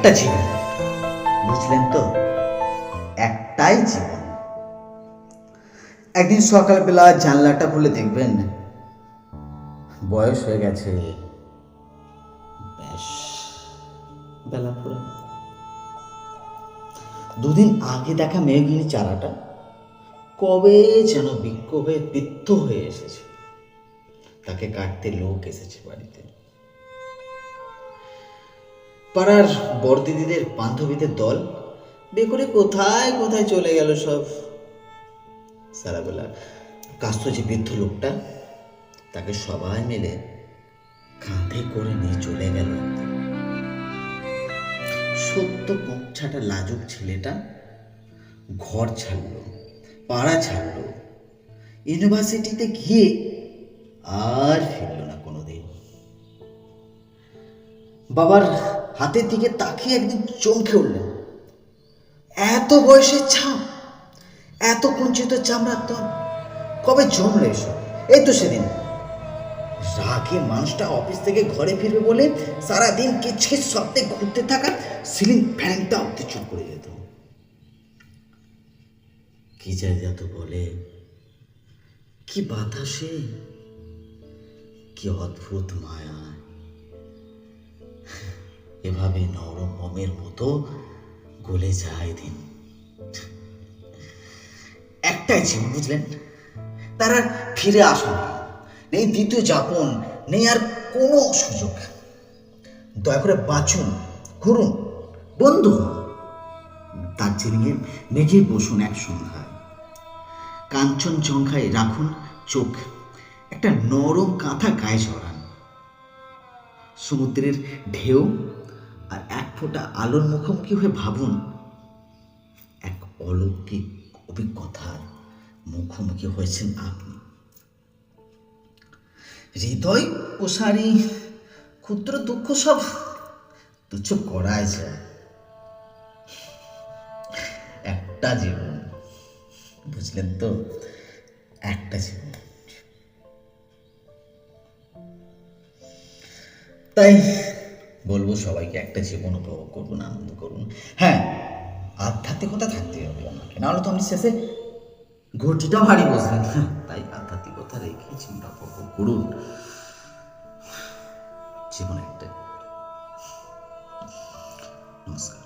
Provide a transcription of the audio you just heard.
একটা জীবন, বুঝলেন তো? একটাই জীবন। একদিন সকালবেলা জানলাটা খুলে দেখবেন বয়স হয়ে গেছে, ব্যাস বেলা পুরা। দুদিন আগে দেখা মেঘিনী চারাটা কবে যেন বিক্ষোভে বিদ্ধ হয়ে এসেছে, তাকে কাটতে লোক এসেছে বাড়িতে। পাড়ার বড়দিদিদের বান্ধবীদের দল বে করে কোথায় কোথায় চলে গেল সব। সারাবেলা কাস্ত যে বৃদ্ধ লোকটা, তাকে সবাই মিলে কাঁধে করে নিয়ে চলে গেল। সত্য পৌঁছাটা লাজুক ছেলেটা ঘর ছাড়লো, পাড়া ছাড়লো, ইউনিভার্সিটিতে গিয়ে আর ফিরল না কোনোদিন। বাবার হাতের দিকে তাকিয়ে একদিন চমকে উঠলেন। এত বয়সের ছাপ, এত কুঞ্চিত চামড়ার তল, কবে জমলো এসব? এই তো সেদিন রাগে মানুষটা অফিস থেকে ঘরে ফিরবে বলে সারাদিন কিচকিচ শব্দে ঘুরতে থাকা সিলিং ফ্যানটা অব্দি চুপ করে যেত। কি যায় যেত বলে, কি বাতাসে, কি অদ্ভুত মায়া। এভাবে নরম মোমের মতো গলে যায় দিন। একটাই জীবন, বুঝলেন? তার আর ফিরে আসা নেই, দ্বিতীয় যাপন নেই, আর কোনো সুযোগ। দয়া করে বাঁচুন, ঘুরুন, বন্ধু হন। দার্জিলিংয়ের মেঘে বসুন এক সন্ধ্যায়, কাঞ্চনজঙ্ঘায় রাখুন চোখ, একটা নরম কাঁথা গায়ে জড়ান। সমুদ্রের ঢেউ আর এক ফোঁটা আলোর মুখোমুখি হয়ে ভাবুন এক অলৌকিক অভিজ্ঞতার মুখোমুখি হয়েছেন আপনি। হৃদয় প্রসারী ক্ষুদ্র দুঃখ সব তুচ্ছ করাই যায়। একটা জীবন, বুঝলেন তো? একটা জীবন। তাই বলবো সবাইকে একটা জীবন উপভোগ করুন, আনন্দ করুন। হ্যাঁ, আধ্যাত্মিকতা থাকতে হবে আমাকে, নাহলে তো আপনি শেষে ঘটিটা ভারী বসবেন। তাই আধ্যাত্মিকতা রেখে চিন্তা উপভোগ করুন। জীবন একটা। নমস্কার।